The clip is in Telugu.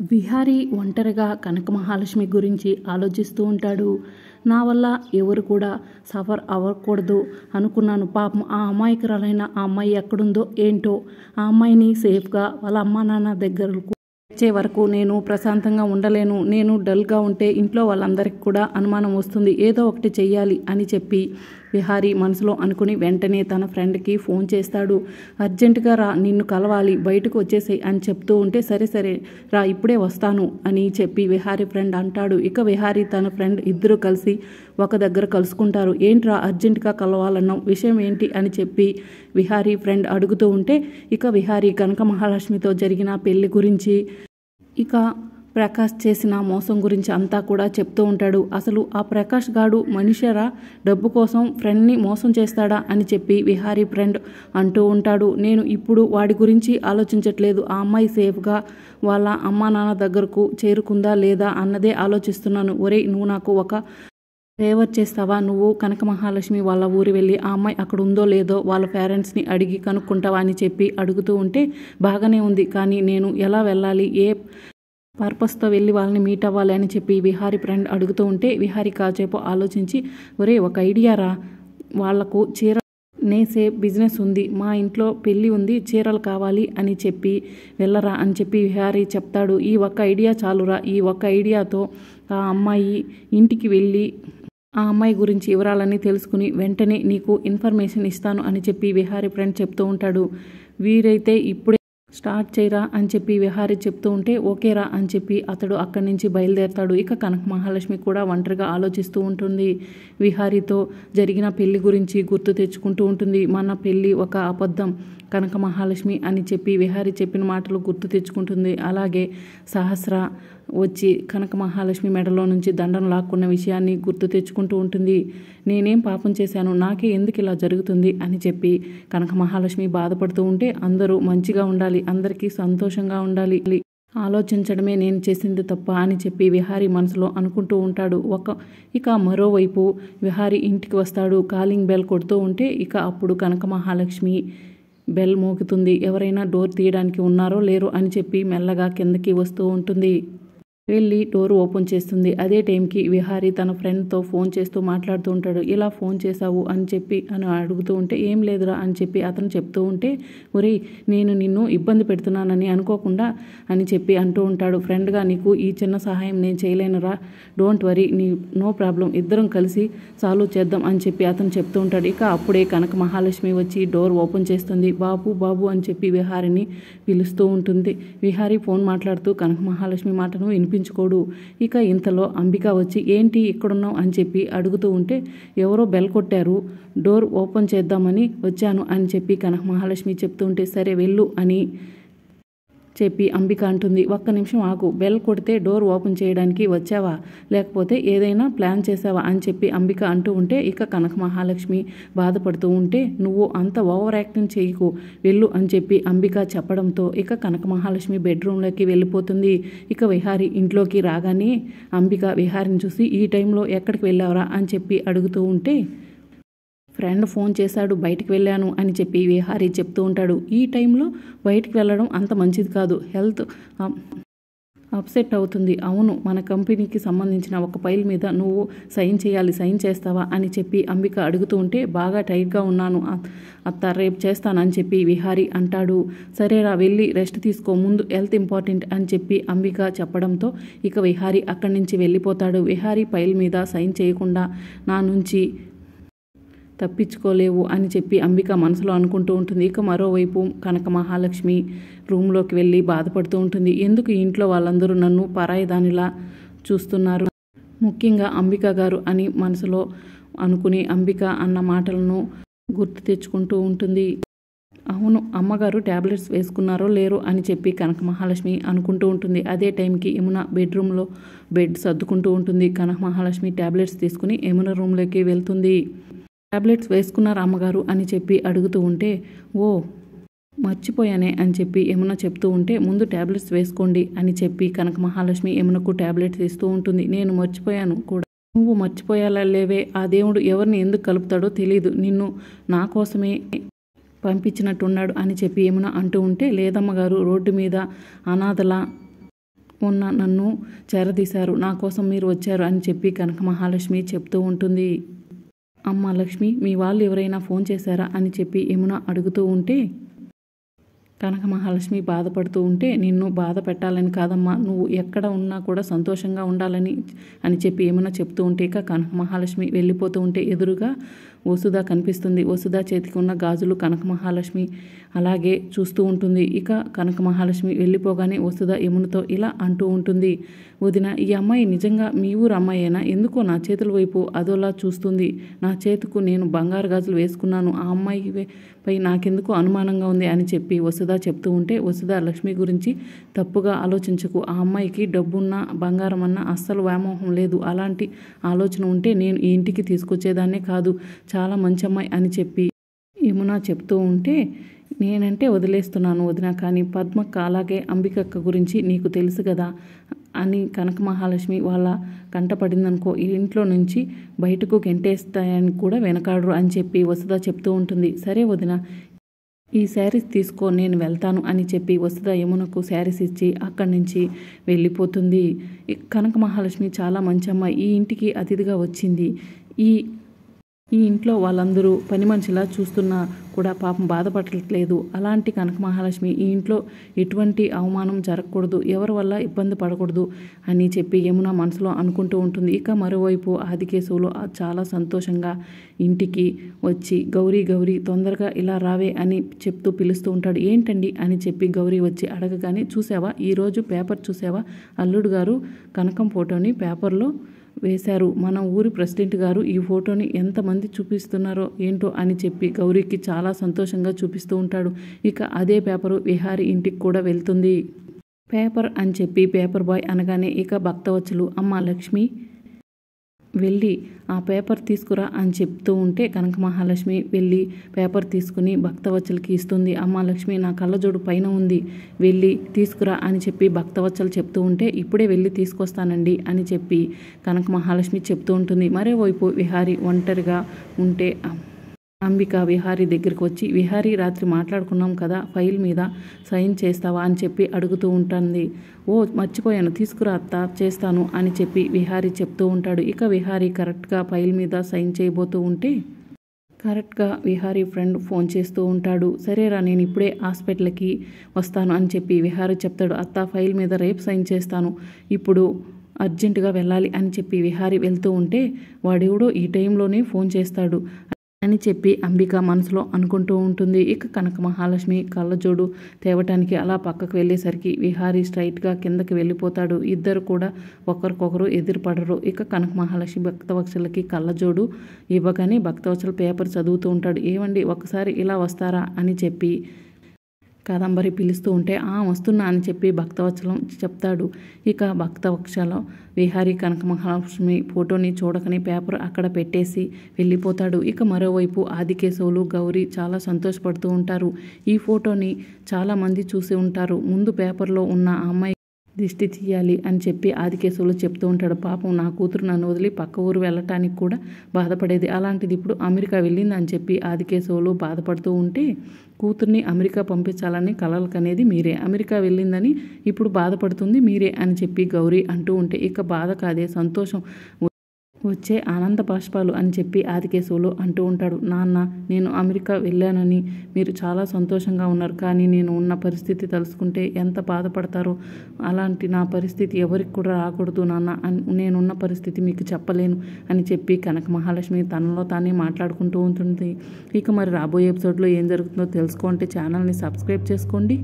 విహారీ ఒంటరిగా కనక మహాలక్ష్మి గురించి ఆలోచిస్తూ ఉంటాడు. నా వల్ల ఎవరు కూడా సఫర్ అవ్వకూడదు అనుకున్నాను. పాపం ఆ అమాయకురాలైన ఆ అమ్మాయి ఎక్కడుందో ఏంటో. ఆ అమ్మాయిని సేఫ్గా వాళ్ళ అమ్మా నాన్న దగ్గరకు వచ్చే వరకు నేను ప్రశాంతంగా ఉండలేను. నేను డల్గా ఉంటే ఇంట్లో వాళ్ళందరికీ కూడా అనుమానం వస్తుంది. ఏదో ఒకటి చెయ్యాలి అని చెప్పి విహారీ మనసులో అనుకుని వెంటనే తన ఫ్రెండ్కి ఫోన్ చేస్తాడు. అర్జెంటుగా రా, నిన్ను కలవాలి, బయటకు వచ్చేసేయి అని చెప్తూ ఉంటే సరే సరే రా, ఇప్పుడే వస్తాను అని చెప్పి విహారీ ఫ్రెండ్ అంటాడు. ఇక విహారీ తన ఫ్రెండ్ ఇద్దరు కలిసి ఒక దగ్గర కలుసుకుంటారు. ఏంట్రా అర్జెంటుగా కలవాలన్నావు, విషయం ఏంటి అని చెప్పి విహారీ ఫ్రెండ్ అడుగుతూ ఉంటే ఇక విహారీ కనక మహాలక్ష్మితో జరిగిన పెళ్లి గురించి, ఇక ప్రకాష్ చేసిన మోసం గురించి అంతా కూడా చెప్తూ ఉంటాడు. అసలు ఆ ప్రకాష్ గాడు మనిషిరా, డబ్బు కోసం ఫ్రెండ్ని మోసం చేస్తాడా అని చెప్పి విహారీ ఫ్రెండ్ అంటూ ఉంటాడు. నేను ఇప్పుడు వాడి గురించి ఆలోచించట్లేదు. ఆ అమ్మాయి సేఫ్గా వాళ్ళ అమ్మా నాన్న దగ్గరకు చేరుకుందా లేదా అన్నదే ఆలోచిస్తున్నాను. ఒరేయ్, నువ్వు నాకు ఒక ఫేవర్ చేస్తావా? నువ్వు కనక మహాలక్ష్మి వాళ్ళ ఊరు వెళ్ళి ఆ అమ్మాయి అక్కడ ఉందో లేదో వాళ్ళ పేరెంట్స్ని అడిగి కనుక్కుంటావా అని చెప్పి అడుగుతూ ఉంటే బాగానే ఉంది, కానీ నేను ఎలా వెళ్ళాలి, ఏ పర్పస్తో వెళ్ళి వాళ్ళని మీట్ అవ్వాలి అని చెప్పి విహారీ ఫ్రెండ్ అడుగుతూ ఉంటే విహారీ కాసేపు ఆలోచించి, ఒరే ఒక ఐడియా రా, వాళ్లకు చీర నేసే బిజినెస్ ఉంది, మా ఇంట్లో పెళ్ళి ఉంది, చీరలు కావాలి అని చెప్పి వెళ్ళరా అని చెప్పి విహారీ చెప్తాడు. ఈ ఒక్క ఐడియా చాలురా, ఈ ఒక్క ఐడియాతో ఆ అమ్మాయి ఇంటికి వెళ్ళి ఆ అమ్మాయి గురించి వివరాలన్నీ తెలుసుకుని వెంటనే నీకు ఇన్ఫర్మేషన్ ఇస్తాను అని చెప్పి విహారీ ఫ్రెండ్ చెప్తూ ఉంటాడు. వీరైతే ఇప్పుడే స్టార్ట్ చేయరా అని చెప్పి విహారీ చెప్తూ ఉంటే ఓకేరా అని చెప్పి అతడు అక్కడి నుంచి బయలుదేరతాడు. ఇక కనక మహాలక్ష్మి కూడా ఒంటరిగా ఆలోచిస్తూ ఉంటుంది. విహారీతో జరిగిన పెళ్లి గురించి గుర్తు తెచ్చుకుంటూ ఉంటుంది. మన పెళ్ళి ఒక అబద్ధం కనక మహాలక్ష్మి అని చెప్పి విహారీ చెప్పిన మాటలు గుర్తు తెచ్చుకుంటుంది. అలాగే సహస్ర వచ్చి కనక మహాలక్ష్మి మెడలో నుంచి దండను లాక్కున్న విషయాన్ని గుర్తు తెచ్చుకుంటూ ఉంటుంది. నేనేం పాపం చేశాను, నాకే ఎందుకు ఇలా జరుగుతుంది అని చెప్పి కనక మహాలక్ష్మి బాధపడుతూ ఉంటే అందరూ మంచిగా ఉండాలి, అందరికీ సంతోషంగా ఉండాలి, ఆలోచించడమే నేను చేసింది తప్ప అని చెప్పి విహారీ మనసులో అనుకుంటూ ఉంటాడు. ఇక మరోవైపు విహారీ ఇంటికి వస్తాడు. కాలింగ్ బెల్ కొడుతూ ఉంటే ఇక అప్పుడు కనక మహాలక్ష్మి బెల్ మోగుతుంది. ఎవరైనా డోర్ తీయడానికి ఉన్నారో లేరో అని చెప్పి మెల్లగా కిందకి వస్తూ ఉంటుంది. వెళ్ళి డోర్ ఓపెన్ చేస్తుంది. అదే టైంకి విహారీ తన ఫ్రెండ్తో ఫోన్ చేస్తూ మాట్లాడుతూ ఉంటాడు. ఇలా ఫోన్ చేశావు అని చెప్పి అని అడుగుతూ ఉంటే ఏం లేదురా అని చెప్పి అతను చెప్తూ ఉంటే ఒరేయ్, నేను నిన్ను ఇబ్బంది పెడుతున్నానని అనుకోకుండా అని చెప్పి అంటూ ఉంటాడు. ఫ్రెండ్గా నీకు ఈ చిన్న సహాయం నేను చేయలేనురా, డోంట్ వరీ, నో ప్రాబ్లం, ఇద్దరం కలిసి సాల్వ్ చేద్దాం అని చెప్పి అతను చెప్తూ ఉంటాడు. ఇక అప్పుడే కనక మహాలక్ష్మి వచ్చి డోర్ ఓపెన్ చేస్తుంది. బాబు బాబు అని చెప్పి విహారీని పిలుస్తూ ఉంటుంది. విహారీ ఫోన్ మాట్లాడుతూ కనక మహాలక్ష్మి మాటను వినిపించుకోడు. ఇక ఇంతలో అంబిక వచ్చి ఏంటి ఇక్కడున్నావు అని చెప్పి అడుగుతూ ఉంటే ఎవరో బెల్ కొట్టారు, డోర్ ఓపెన్ చేద్దామని వచ్చాను అని చెప్పి కనక మహాలక్ష్మి చెప్తూ ఉంటే సరే వెళ్ళు అని చెప్పి అంబిక అంటుంది. ఒక్క నిమిషం ఆగు, బెల్ కొడితే డోర్ ఓపెన్ చేయడానికి వచ్చావా, లేకపోతే ఏదైనా ప్లాన్ చేసావా అని చెప్పి అంబిక అంటూ ఉంటే ఇక కనక మహాలక్ష్మి బాధపడుతూ ఉంటే నువ్వు అంత ఓవర్ యాక్టింగ్ చేయకు, వెళ్ళు అని చెప్పి అంబిక చెప్పడంతో ఇక కనక మహాలక్ష్మి బెడ్రూమ్లోకి వెళ్ళిపోతుంది. ఇక విహారీ ఇంట్లోకి రాగానే అంబిక విహారీని చూసి ఈ టైంలో ఎక్కడికి వెళ్ళావరా అని చెప్పి అడుగుతూ ఉంటే ఫ్రెండ్ ఫోన్ చేశాడు, బయటికి వెళ్ళాను అని చెప్పి విహారీ చెప్తూ ఉంటాడు. ఈ టైంలో బయటికి వెళ్ళడం అంత మంచిది కాదు, హెల్త్ అప్సెట్ అవుతుంది. అవును, మన కంపెనీకి సంబంధించిన ఒక ఫైల్ మీద నువ్వు సైన్ చేయాలి, సైన్ చేస్తావా అని చెప్పి అంబిక అడుగుతూ ఉంటే బాగా టైట్గా ఉన్నాను అత్త, రేపు చేస్తానని చెప్పి విహారీ అంటాడు. సరేరా, వెళ్ళి రెస్ట్ తీసుకో, ముందు హెల్త్ ఇంపార్టెంట్ అని చెప్పి అంబిక చెప్పడంతో ఇక విహారీ అక్కడి నుంచి వెళ్ళిపోతాడు. విహారీ ఫైల్ మీద సైన్ చేయకుండా నా నుంచి తప్పించుకోలేవు అని చెప్పి అంబిక మనసులో అనుకుంటూ ఉంటుంది. ఇక మరోవైపు కనక మహాలక్ష్మి రూమ్లోకి వెళ్ళి బాధపడుతూ ఉంటుంది. ఎందుకు ఇంట్లో వాళ్ళందరూ నన్ను పరాయి దానిలా చూస్తున్నారు, ముఖ్యంగా అంబిక గారు అని మనసులో అనుకుని అంబిక అన్న మాటలను గుర్తు తెచ్చుకుంటూ ఉంటుంది. అవును, అమ్మగారు ట్యాబ్లెట్స్ వేసుకున్నారో లేరో అని చెప్పి కనక మహాలక్ష్మి అనుకుంటూ ఉంటుంది. అదే టైంకి యమున బెడ్రూమ్లో బెడ్ సర్దుకుంటూ ఉంటుంది. కనక మహాలక్ష్మి ట్యాబ్లెట్స్ తీసుకుని యమున రూమ్లోకి వెళ్తుంది. ట్యాబ్లెట్స్ వేసుకున్నారు అమ్మగారు అని చెప్పి అడుగుతూ ఉంటే ఓ మర్చిపోయానే అని చెప్పి యమున చెప్తూ ఉంటే ముందు ట్యాబ్లెట్స్ వేసుకోండి అని చెప్పి కనక మహాలక్ష్మి యమునకు ట్యాబ్లెట్స్ ఇస్తూ ఉంటుంది. నేను మర్చిపోయాను కూడా, నువ్వు మర్చిపోయాలా లేవే, ఆ దేవుడు ఎవరిని ఎందుకు కలుపుతాడో తెలీదు, నిన్ను నా కోసమే పంపించినట్టున్నాడు అని చెప్పి యమున అంటూ ఉంటే లేదమ్మగారు, రోడ్డు మీద అనాథలా మొన్న నన్ను చేరదీశారు, నా కోసం మీరు వచ్చారు అని చెప్పి కనక మహాలక్ష్మి చెప్తూ ఉంటుంది. అమ్మ లక్ష్మి, మీ వాళ్ళు ఎవరైనా ఫోన్ చేశారా అని చెప్పి యమున అడుగుతూ ఉంటే కనక మహాలక్ష్మి బాధపడుతూ ఉంటే, నిన్ను బాధ పెట్టాలని కాదమ్మా, నువ్వు ఎక్కడ ఉన్నా కూడా సంతోషంగా ఉండాలని అని చెప్పి యమున చెప్తూ ఉంటే ఇక కనక మహాలక్ష్మి వెళ్ళిపోతూ ఉంటే ఎదురుగా వసుధ కనిపిస్తుంది. వసుధ చేతికి ఉన్న గాజులు కనక మహాలక్ష్మి అలాగే చూస్తూ ఉంటుంది. ఇక కనక మహాలక్ష్మి వెళ్ళిపోగానే వసుధ యమునతో ఇలా అంటూ ఉంటుంది, వదిన, ఈ అమ్మాయి నిజంగా మీ ఊరు అమ్మాయేనా? ఎందుకో నా చేతుల వైపు అదోలా చూస్తుంది. నా చేతుకు నేను బంగారు గాజులు వేసుకున్నాను, ఆ అమ్మాయి పై నాకెందుకో అనుమానంగా ఉంది అని చెప్పి వసుధ చెప్తూ ఉంటే, వసుధ, లక్ష్మి గురించి తప్పుగా ఆలోచించకు. ఆ అమ్మాయికి డబ్బున్నా బంగారం అన్నా అస్సలు వ్యామోహం లేదు. అలాంటి ఆలోచన ఉంటే నేను ఈ ఇంటికి తీసుకొచ్చేదాన్నే కాదు. చాలా మంచి అమ్మాయి అని చెప్పి యమున చెప్తూ ఉంటే, నేనంటే వదిలేస్తున్నాను వదిన, కానీ పద్మక్క అలాగే అంబికక్క గురించి నీకు తెలుసు కదా అని కనక మహాలక్ష్మి వాళ్ళ కంటపడిందనుకో, ఈ ఇంట్లో నుంచి బయటకు గెంటేస్తాయని కూడా వెనకాడరు అని చెప్పి వసుధ చెప్తూ ఉంటుంది. సరే వదిన, ఈ శారీస్ తీసుకో, నేను వెళ్తాను అని చెప్పి వసుధ యమునకు శారీస్ ఇచ్చి అక్కడి నుంచి వెళ్ళిపోతుంది. కనక మహాలక్ష్మి చాలా మంచి అమ్మాయి, ఈ ఇంటికి అతిథిగా వచ్చింది. ఈ ఇంట్లో వాళ్ళందరూ పని మనిషిలా చూస్తున్నా కూడా పాపం బాధపడట్లేదు. అలాంటి కనక మహాలక్ష్మి ఈ ఇంట్లో ఎటువంటి అవమానం జరగకూడదు, ఎవరి వల్ల ఇబ్బంది పడకూడదు అని చెప్పి యమున మనసులో అనుకుంటూ ఉంటుంది. ఇక మరోవైపు ఆదికేశవులు చాలా సంతోషంగా ఇంటికి వచ్చి గౌరీ గౌరీ తొందరగా ఇలా రావే అని చెప్తూ పిలుస్తూ ఉంటాడు. ఏంటండి అని చెప్పి గౌరీ వచ్చి అడగగానే, చూసావా ఈరోజు పేపర్ చూసావా, అల్లుడు గారు కనకం ఫోటోని పేపర్లో వేశారు, మన ఊరి ప్రెసిడెంట్ గారు ఈ ఫోటోని ఎంతమంది చూపిస్తున్నారో ఏంటో అని చెప్పి గౌరీకి చాలా సంతోషంగా చూపిస్తూ ఉంటాడు. ఇక అదే పేపరు విహారి ఇంటికి కూడా వెళ్తుంది. పేపర్ అని చెప్పి పేపర్ బాయ్ అనగానే ఇక భక్తవత్సలు, అమ్మ లక్ష్మి వెళ్ళి ఆ పేపర్ తీసుకురా అని చెప్తూ ఉంటే కనక మహాలక్ష్మి వెళ్ళి పేపర్ తీసుకుని భక్తవత్సలకి ఇస్తుంది. అమ్మ లక్ష్మి, నా కళ్ళజోడు పైన ఉంది, వెళ్ళి తీసుకురా అని చెప్పి భక్తవత్సలు చెప్తూ ఉంటే, ఇప్పుడే వెళ్ళి తీసుకొస్తానండి అని చెప్పి కనక మహాలక్ష్మి చెప్తూ ఉంటుంది. మరోవైపు విహారి ఒంటరిగా ఉంటే అంబిక విహారీ దగ్గరికి వచ్చి, విహారీ, రాత్రి మాట్లాడుకున్నాం కదా, ఫైల్ మీద సైన్ చేస్తావా అని చెప్పి అడుగుతూ ఉంటుంది. ఓ మర్చిపోయాను, తీసుకురా అత్త, చేస్తాను అని చెప్పి విహారీ చెప్తూ ఉంటాడు. ఇక విహారీ కరెక్ట్గా ఫైల్ మీద సైన్ చేయబోతూ ఉంటే కరెక్ట్గా విహారీ ఫ్రెండ్ ఫోన్ చేస్తూ ఉంటాడు. సరేరా, నేను ఇప్పుడే హాస్పిటల్కి వస్తాను అని చెప్పి విహారీ చెప్తాడు. అత్త, ఫైల్ మీద రేపు సైన్ చేస్తాను, ఇప్పుడు అర్జెంటుగా వెళ్ళాలి అని చెప్పి విహారీ వెళ్తూ ఉంటే, వాడెవడో ఈ టైంలోనే ఫోన్ చేస్తాడు అని చెప్పి అంబిక మనసులో అనుకుంటూ ఉంటుంది. ఇక కనక మహాలక్ష్మి కళ్ళజోడు తేవటానికి అలా పక్కకు వెళ్ళేసరికి విహారీ స్ట్రైట్గా కిందకి వెళ్ళిపోతాడు. ఇద్దరు కూడా ఒకరికొకరు ఎదురుపడరు. ఇక కనక మహాలక్ష్మి భక్తవత్సలకి కళ్ళజోడు ఇవ్వగానే భక్తవత్సల పేపర్ చదువుతూ ఉంటాడు. ఏవండి, ఒకసారి ఇలా వస్తారా అని చెప్పి కాదంబరి పిలుస్తూ ఉంటే, వస్తున్నా అని చెప్పి భక్తవత్సలం చెప్తాడు. ఇక భక్తవత్సలం విహారీ కనక మహాలక్ష్మి ఫోటోని చూడకని పేపర్ అక్కడ పెట్టేసి వెళ్ళిపోతాడు. ఇక మరోవైపు ఆదికేశవులు గౌరీ చాలా సంతోషపడుతూ ఉంటారు. ఈ ఫోటోని చాలామంది చూసి ఉంటారు, ముందు పేపర్లో ఉన్న ఆ అమ్మాయి దిష్టి తీయాలి అని చెప్పి ఆదికేశవులు చెప్తూ ఉంటాడు. పాపం, నా కూతురు నన్ను వదిలి పక్క ఊరు వెళ్ళటానికి కూడా బాధపడేది, అలాంటిది ఇప్పుడు అమెరికా వెళ్ళింది అని చెప్పి ఆదికేశవులు బాధపడుతూ ఉంటే, కూతుర్ని అమెరికా పంపించాలని కలలు కనేది మీరే, అమెరికా వెళ్ళిందని ఇప్పుడు బాధపడుతుంది మీరే అని చెప్పి గౌరీ అంటూ ఉంటే, ఇక బాధ కాదే సంతోషం వచ్చే ఆనంద బాష్పాలు అని చెప్పి ఆదికేశవులు అంటూ ఉంటాడు. నాన్న, నేను అమెరికా వెళ్ళానని మీరు చాలా సంతోషంగా ఉన్నారు, కానీ నేను ఉన్న పరిస్థితి తలుసుకుంటే ఎంత బాధపడతారో, అలాంటి నా పరిస్థితి ఎవరికి కూడా రాకూడదు నాన్న, నేనున్న పరిస్థితి మీకు చెప్పలేను అని చెప్పి కనక మహాలక్ష్మి తనలో తానే మాట్లాడుకుంటూ ఉంటుంది. ఇక మరి రాబోయే ఎపిసోడ్లో ఏం జరుగుతుందో తెలుసుకోండి, ఛానల్ని సబ్స్క్రైబ్ చేసుకోండి.